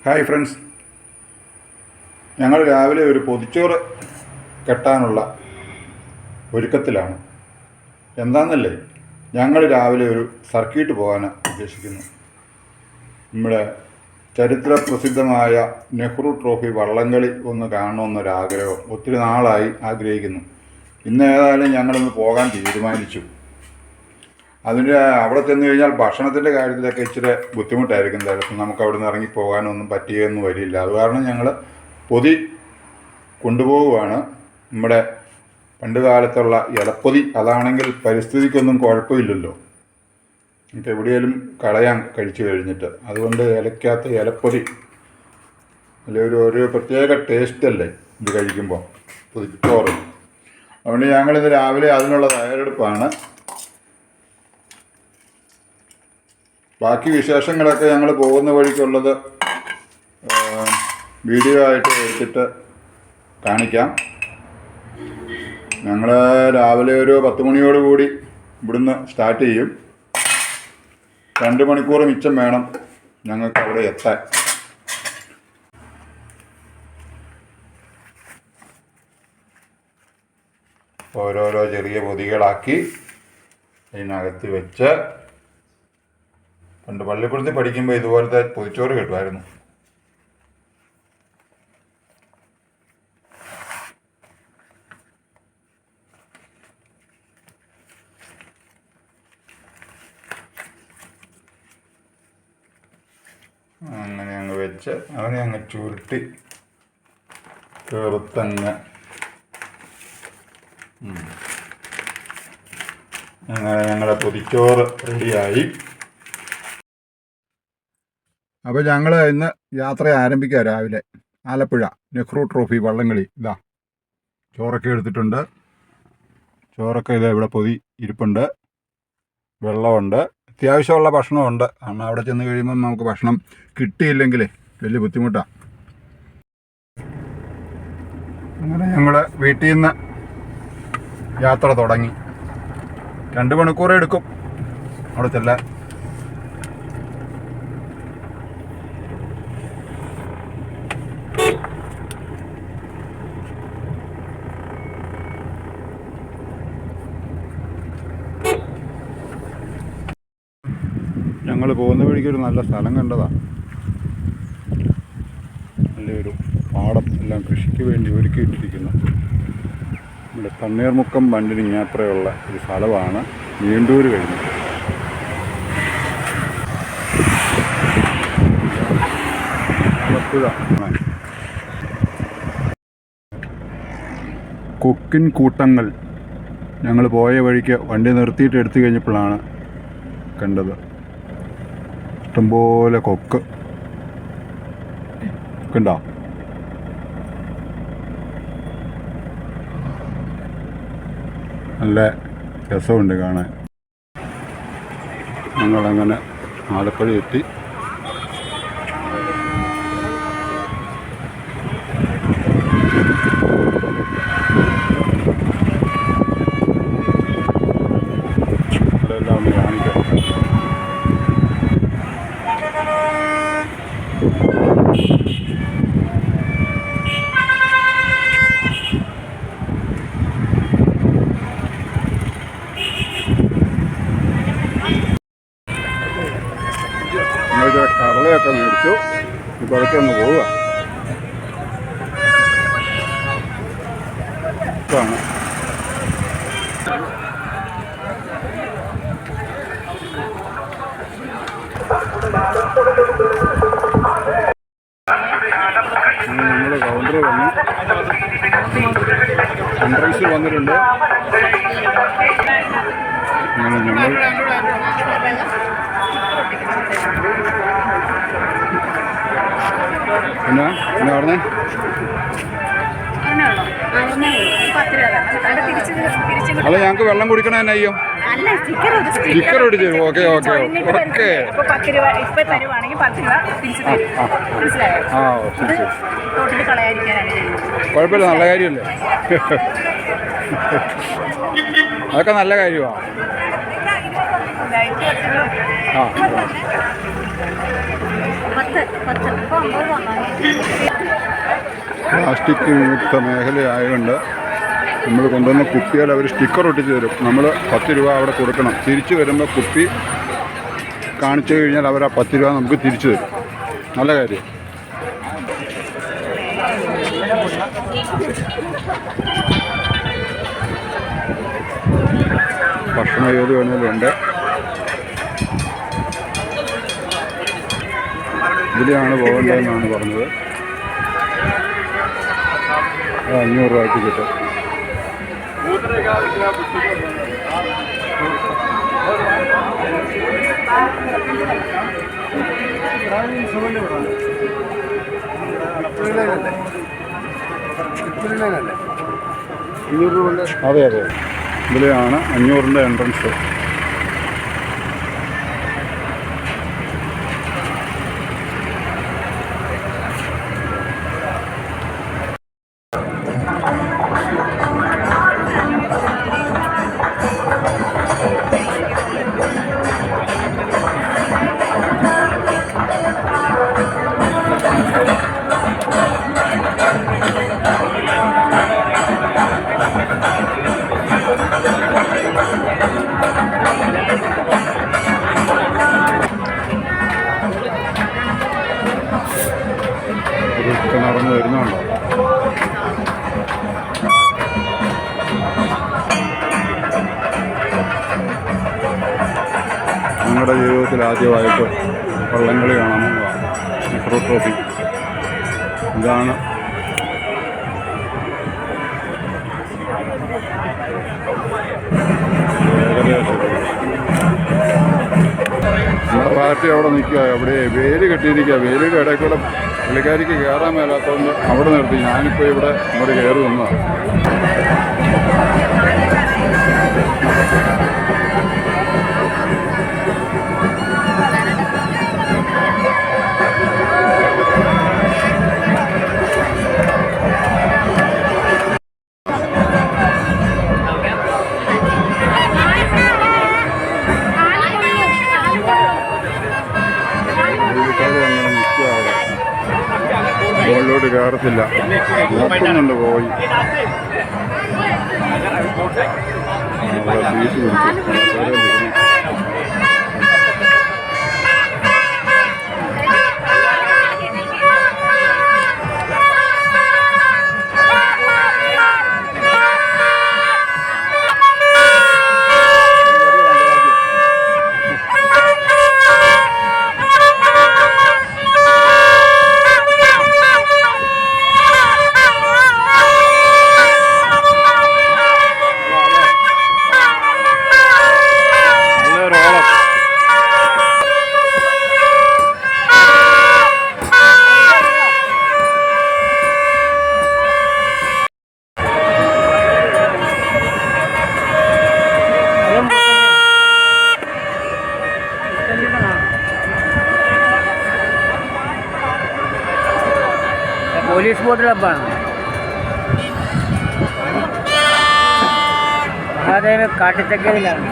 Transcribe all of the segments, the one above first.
Hi friends, ഞങ്ങൾ രാവിലെ ഒരു പൊതിച്ചോറ് കെട്ടാനുള്ള ഒരുക്കത്തിലാണ്. എന്താണെന്നല്ലേ, ഞങ്ങൾ രാവിലെ ഒരു സർക്യൂട്ട് പോകാൻ ഉദ്ദേശിക്കുന്നു. നമ്മുടെ ചരിത്ര പ്രസിദ്ധമായ നെഹ്റു ട്രോഫി വള്ളംകളി ഒന്ന് കാണണമെന്നൊരാഗ്രഹം ഒത്തിരി നാളായി ആഗ്രഹിക്കുന്നു. ഇന്ന് ഏതായാലും ഞങ്ങളൊന്ന് പോകാൻ തീരുമാനിച്ചു. അതിൻ്റെ അവിടെ ചെന്ന് കഴിഞ്ഞാൽ ഭക്ഷണത്തിൻ്റെ കാര്യത്തിലൊക്കെ ഇച്ചിരി ബുദ്ധിമുട്ടായിരിക്കും. ചിലപ്പോൾ നമുക്ക് അവിടെ നിന്ന് ഇറങ്ങി പോകാനൊന്നും പറ്റിയൊന്നും വരില്ല. അത് കാരണം ഞങ്ങൾ പൊതി കൊണ്ടുപോവുകയാണ്. നമ്മുടെ പണ്ട് കാലത്തുള്ള ഇലപ്പൊതി. അതാണെങ്കിൽ പരിസ്ഥിതിക്കൊന്നും കുഴപ്പമില്ലല്ലോ, നമുക്ക് എവിടെയെങ്കിലും കളയാൻ കഴിച്ചു കഴിഞ്ഞിട്ട്. അതുകൊണ്ട് ഇലയ്ക്കകത്ത് ഇലപ്പൊതി ഒരു പ്രത്യേക ടേസ്റ്റല്ലേ ഇത് കഴിക്കുമ്പോൾ, പൊതിച്ചോറ്. അതുകൊണ്ട് ഞങ്ങളിന്ന് രാവിലെ അതിനുള്ള തയ്യാറെടുപ്പാണ്. ബാക്കി വിശേഷങ്ങളൊക്കെ ഞങ്ങൾ പോകുന്ന വഴിക്കുള്ളത് വീഡിയോ ആയിട്ട് എടുത്തിട്ട് കാണിക്കാം. ഞങ്ങൾ രാവിലെ ഒരു 10 മണിയോടുകൂടി ഇവിടുന്ന് സ്റ്റാർട്ട് ചെയ്യും. 2 മണിക്കൂർ മിച്ചം വേണം ഞങ്ങൾക്ക് അവിടെ എത്താൻ. ഓരോരോ ചെറിയ പൊതികളാക്കി അതിനകത്ത് വെച്ച്, പണ്ട് പള്ളിക്കൂടത്തിൽ പഠിക്കുമ്പോൾ ഇതുപോലത്തെ പൊതിച്ചോറ് കിട്ടുമായിരുന്നു. അങ്ങനെ അങ്ങ് വെച്ച് അവനെ അങ്ങ് ചുരുട്ടി ചേർത്തങ്ങ് അങ്ങനെ ഞങ്ങളുടെ പൊതിച്ചോറ് റെഡിയായി. അപ്പോൾ ഞങ്ങൾ ഇന്ന് യാത്ര ആരംഭിക്കുക. രാവിലെ ആലപ്പുഴ നെഹ്റു ട്രോഫി വള്ളംകളി. ഇതാ ചോറൊക്കെ എടുത്തിട്ടുണ്ട്. ചോറൊക്കെ ഇതാ ഇവിടെ പൊതി ഇരിപ്പുണ്ട്. വെള്ളമുണ്ട്, അത്യാവശ്യമുള്ള ഭക്ഷണമുണ്ട്. കാരണം അവിടെ ചെന്ന് കഴിയുമ്പം നമുക്ക് ഭക്ഷണം കിട്ടിയില്ലെങ്കിൽ വലിയ ബുദ്ധിമുട്ടാണ്. അങ്ങനെ ഞങ്ങൾ വീട്ടിൽ നിന്ന് യാത്ര തുടങ്ങി. 2 മണിക്കൂർ എടുക്കും അവിടെ ചെല്ലാൻ. ഞങ്ങൾ പോകുന്ന വഴിക്കൊരു നല്ല സ്ഥലം കണ്ടതാണ്. നല്ലൊരു പാടം എല്ലാം കൃഷിക്ക് വേണ്ടി ഒരുക്കിയിട്ടിരിക്കുന്നു. നമ്മുടെ തണ്ണീർമുക്കം ബണ്ടിനിങ്ങാപ്പുറയുള്ള ഒരു സ്ഥലമാണ്. നീണ്ടൂർ കഴിഞ്ഞു. ആലപ്പുഴ കൊക്കിൻ കൂട്ടങ്ങൾ. ഞങ്ങൾ പോയ വഴിക്ക് വണ്ടി നിർത്തിയിട്ട് എടുത്തു കഴിഞ്ഞപ്പോഴാണ് കണ്ടത്. ഇഷ്ടംപോലെ കൊക്ക് ഉണ്ടോ. നല്ല രസമുണ്ട് കാണാൻ. ഞങ്ങളങ്ങനെ ആലപ്പുഴ എത്തി. ഇതെല്ലാം ഒന്ന് കാണിക്കാം. കടലയൊക്കെ മേടിച്ചു. ഇപ്പോൾ അതൊക്കെ ഒന്ന് പോവുക. ഇതാണ് നമ്മൾ കൗണ്ടർ വന്നു. എൻട്രൻസിൽ വന്നിട്ടുണ്ട്. അങ്ങനെ ഞങ്ങൾ എന്നാ പറഞ്ഞേ, അല്ല ഞങ്ങൾക്ക് വെള്ളം കുടിക്കണ തന്നെ അയ്യോ സ്റ്റിക്കർ ഒടിച്ചു. Okay okay okay. ആ ശരി ശരി, കുഴപ്പമില്ല, നല്ല കാര്യമല്ലേ. അതൊക്കെ നല്ല കാര്യമാണ്. ആ പ്ലാസ്റ്റിക് വിമുക്ത മേഖലയായതുകൊണ്ട് നമ്മൾ കൊണ്ടുവന്ന കുപ്പികൾ അവർ സ്റ്റിക്കർ ഒട്ടിച്ച് തരും. നമ്മൾ 10 രൂപ അവിടെ കൊടുക്കണം. തിരിച്ചു വരുമ്പോൾ കുപ്പി കാണിച്ചു കഴിഞ്ഞാൽ അവർ ആ 10 രൂപ നമുക്ക് തിരിച്ചു തരും. നല്ല കാര്യം. ഭക്ഷണം ഏത് വേണമെങ്കിലും ഉണ്ട്. ഇതിലാണ് പോകേണ്ടതെന്നാണ് പറഞ്ഞത്. 500 രൂപയ്ക്ക് കിട്ടും. അതെ അതെ, ഇതിലെയാണ് 500ൻ്റെ എൻട്രൻസ്. നടന്നു വരുന്നുണ്ടോ? ഞങ്ങളുടെ ജീവിതത്തിൽ ആദ്യമായിട്ട് വള്ളംകളി കാണാമെന്നതാണ് നെഹ്റു ട്രോഫി. ഇതാണ് നമ്മുടെ പാർട്ടി അവിടെ നിൽക്കുക. അവിടെ വേലി കെട്ടിയിരിക്കുക. വേലിയുടെ ഇടയിൽ കൂടെ പുള്ളിക്കാരിക്ക് കയറാൻ മേലാത്തതുകൊണ്ട് അവിടെ നിർത്തി. ഞാനിപ്പോൾ ഇവിടെ ഇങ്ങോട്ട് കയറി നിന്നതാണ്. മുകളിലോട്ട് കയറത്തില്ല. നോക്കുന്നുണ്ട് പോയി. അവിടെ ബീച്ച് പിടിച്ചു. പോലീസ് ബോട്ട് ക്ലബ്ബാണ്. മഹാദേവ് കാട്ടിച്ചക്കയിലാണ്.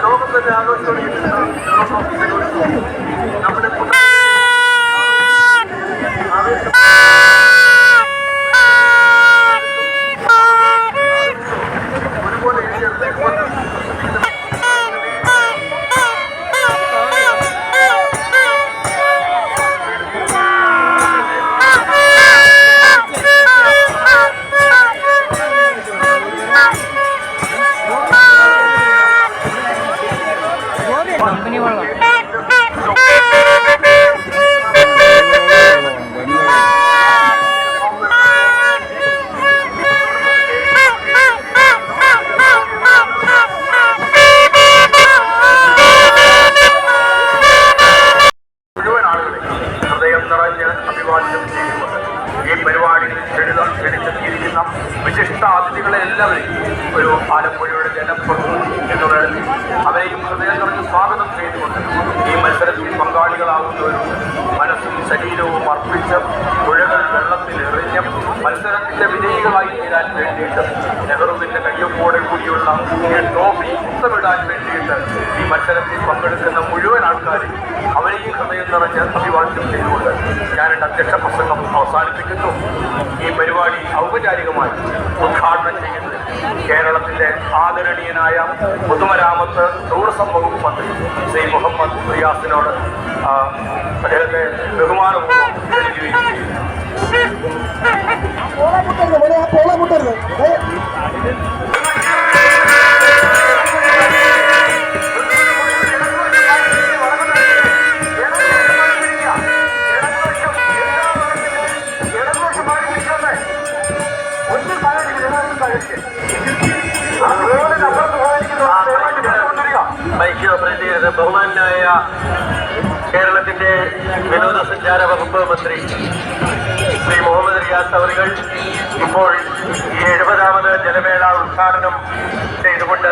ലോകത്തിന്റെ ആഘോഷത്തോടെ നമ്മുടെ അഭിവാദ്യം ചെയ്തുകൊണ്ട് ഈ പരിപാടിയിൽ ക്ഷണിച്ചെത്തിയിരിക്കുന്ന വിശിഷ്ട അതിഥികളെ എല്ലാവരെയും ഒരു ആലപ്പുഴയുടെ ജനപ്രതിനിധി എന്നുള്ളതിൽ അവരെയും ഹൃദയം നിറഞ്ഞ് സ്വാഗതം ചെയ്തുകൊണ്ട് ഈ മത്സരത്തിൽ പങ്കാളികളാവുന്നവരും മനസ്സും ശരീരവും അർപ്പിച്ച് പുഴകൾ വെള്ളത്തിൽ എറിഞ്ഞ് മത്സരത്തിന്റെ വിജയികളായി തീരാൻ വേണ്ടിയിട്ട് നെഹ്റുവിന്റെ കയ്യൊപ്പോടെ കൂടിയുള്ള ഈ ട്രോഫി മുത്തമിടാൻ വേണ്ടിയിട്ട് ഈ മത്സരത്തിൽ പങ്കെടുക്കുന്ന മുഴുവൻ ആൾക്കാരെയും അവരെയും ഹൃദയം നിറഞ്ഞ് അഭിവാദ്യം ചെയ്തുകൊണ്ട് ഞാൻ എൻ്റെ അധ്യക്ഷ പ്രസംഗം അവസാനിപ്പിക്കുന്നു. ഈ പരിപാടി ഔപചാരികമായി ഉദ്ഘാടനം ചെയ്യുന്നത് കേരളത്തിന്റെ ആദരണീയനായ പൊതുമരാമത്ത് ടൂറിസം വകുപ്പ് മന്ത്രി ശ്രീ മുഹമ്മദ് റിയാസിനോട് അദ്ദേഹത്തെ ബഹുമാനപൂർവ്വം ക്ഷണിക്കുകയും ബഹുമാനായ കേരളത്തിന്റെ വിനോദസഞ്ചാര വകുപ്പ് മന്ത്രി ശ്രീ മുഹമ്മദ് റിയാസ് അവர்கள் ഇപ്പോൾ ഈ 70ാമത് ജലമേള ഉദ്ഘാടനം ചെയ്തുകൊണ്ട്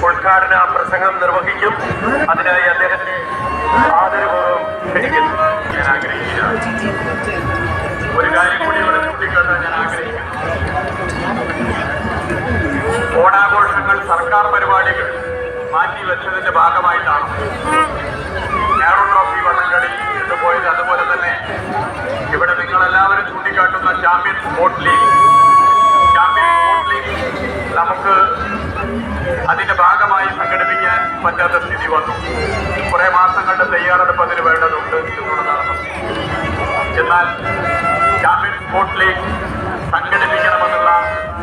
ഉദ്ഘാടന പ്രസംഗം നിർവഹിക്കും. അതിനായി അദ്ദേഹത്തെ ആദരപൂർവ്വം ക്ഷണിക്കുന്നു. ഞാൻ ആഗ്രഹിക്കുകയാണ്, ഒരു കാര്യം കൂടി ഇവിടെ ചൂണ്ടിക്കാട്ടാൻ ഞാൻ ആഗ്രഹിക്കുന്നു. ഓണാഘോഷങ്ങൾ സർക്കാർ പരിപാടികൾ മാറ്റിവെച്ചതിന്റെ ഭാഗമായിട്ടാണ് നെഹ്റു ട്രോഫി വള്ളംകളി എന്ന് പോയത്. അതുപോലെ തന്നെ ഇവിടെ നിങ്ങളെല്ലാവരും ചൂണ്ടിക്കാട്ടുന്ന ചാമ്പ്യൻ സ്പോർട്സ് ലീഗ് നമുക്ക് അതിന്റെ ഭാഗമായി സംഘടിപ്പിക്കാൻ പറ്റാത്ത സ്ഥിതി വന്നു. കുറെ മാസങ്ങളുടെ തയ്യാറെടുപ്പ് അതിന് വേണ്ടതുണ്ട് എന്നുള്ളതാണ്. എന്നാൽ ചാമ്പ്യൻ സ്പോർട്സ് ലീഗ് സംഘടിപ്പിക്കണമെന്നുള്ള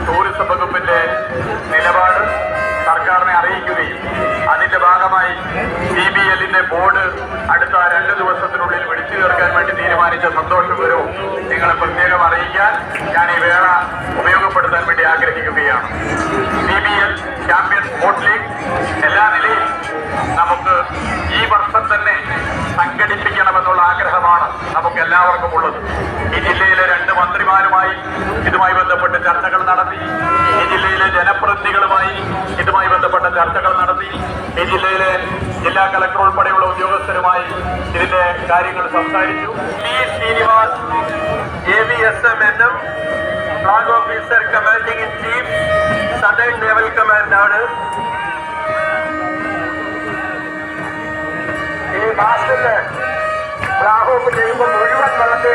ടൂറിസം വകുപ്പിന്റെ നിലപാട് സർക്കാരിനെ അറിയിക്കുകയും അതിന്റെ ഭാഗമായി CBLന്റെ ബോർഡ് അടുത്ത 2 ദിവസത്തിനുള്ളിൽ വിളിച്ചു ചേർക്കാൻ വേണ്ടി തീരുമാനിച്ച സന്തോഷപൂർവ്വം നിങ്ങളെ പ്രത്യേകം അറിയിക്കാൻ ഞാൻ ഈ വേള ഉപയോഗപ്പെടുത്താൻ വേണ്ടി ആഗ്രഹിക്കുകയാണ്. CBL ചാമ്പ്യൻ സ്പോർട്സ് ലീഗ് എല്ലാ നിലയിൽ നമുക്ക് ഈ വർഷം തന്നെ സംഘടിപ്പിക്കണമെന്നുള്ള ആഗ്രഹമാണ് നമുക്ക് എല്ലാവർക്കും ഉള്ളത്. ഈ ജില്ലയിലെ 2 മന്ത്രിമാരുമായി ഇതുമായി ബന്ധപ്പെട്ട് ചർച്ചകൾ നടത്തി. ഈ ജില്ലയിലെ ജനപ്രതിനിധികളുമായി ഇതുമായി ബന്ധപ്പെട്ട ചർച്ചകൾ നടത്തി. ഈ ജില്ലയിലെ ജില്ലാ കളക്ടർ ഉൾപ്പെടെയുള്ള ഉദ്യോഗസ്ഥരുമായി ഇതിന്റെ കാര്യങ്ങൾ സംസാരിച്ചു. Srinivas AVSMNM flag officer commanding in chief southern naval കമാൻഡാണ്. ഈ മാസത്തില് ഫ്ലാഗ് ഓഫ് ചെയ്യുമ്പോൾ മുഴുവൻ വെള്ളത്തെ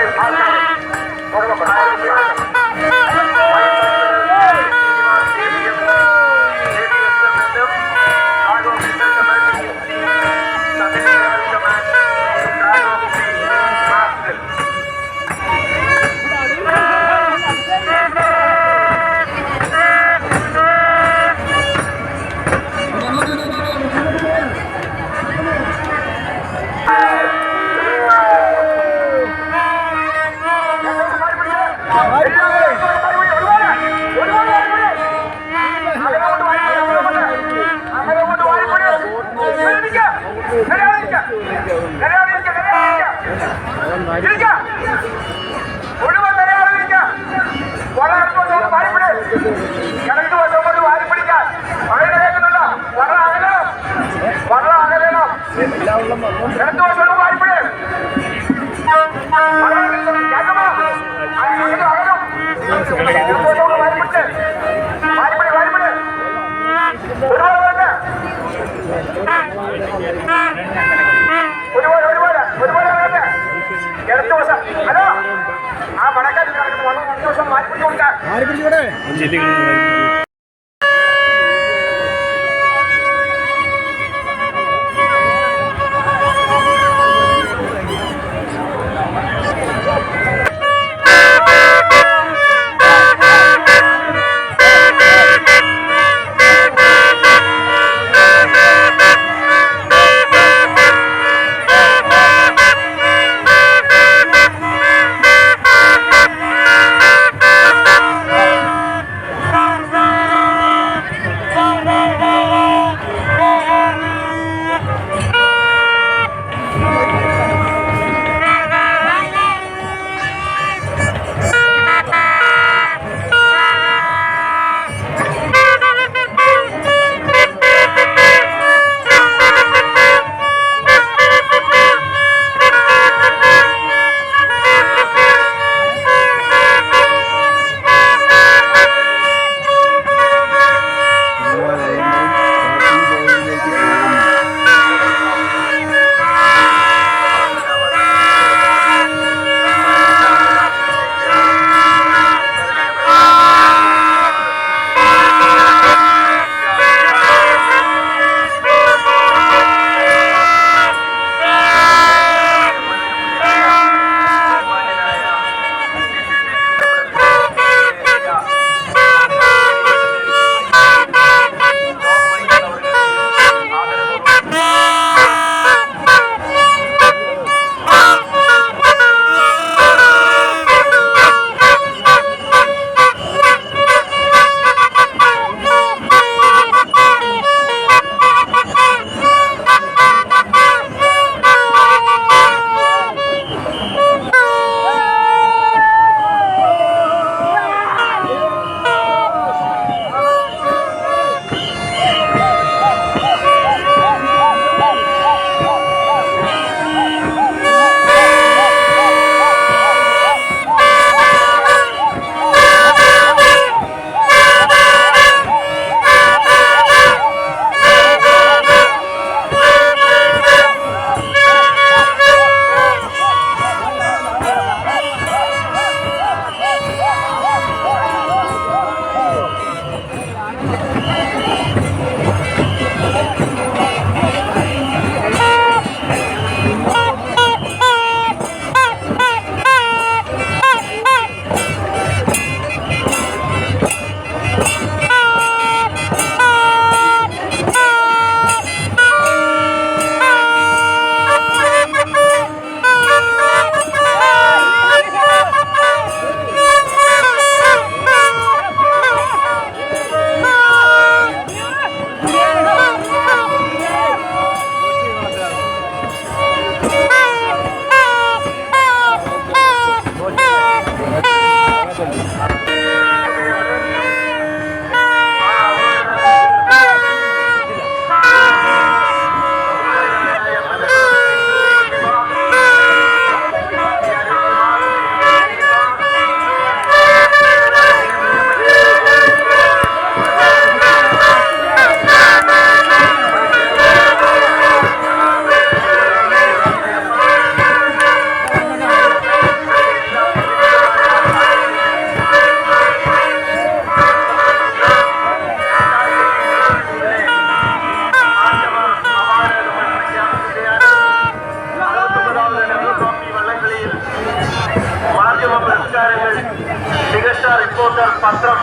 റിപ്പോർട്ടർ പത്രം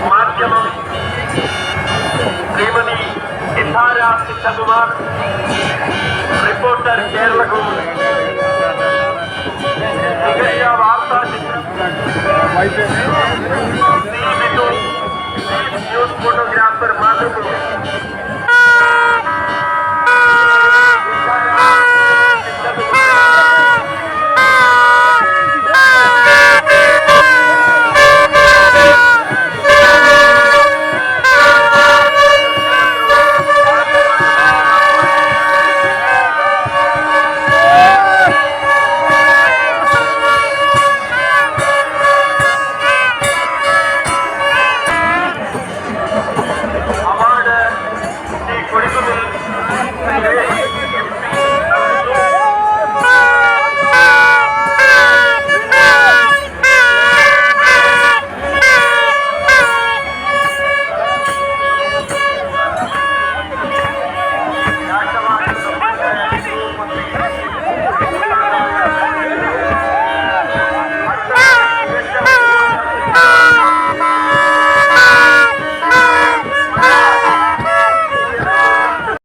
മാധ്യമം ശ്രീമതി സിദ്ധാര സിദ്ധകുമാർ, റിപ്പോർട്ടർ കേരളവും മികച്ച വാർത്താ ചിത്രം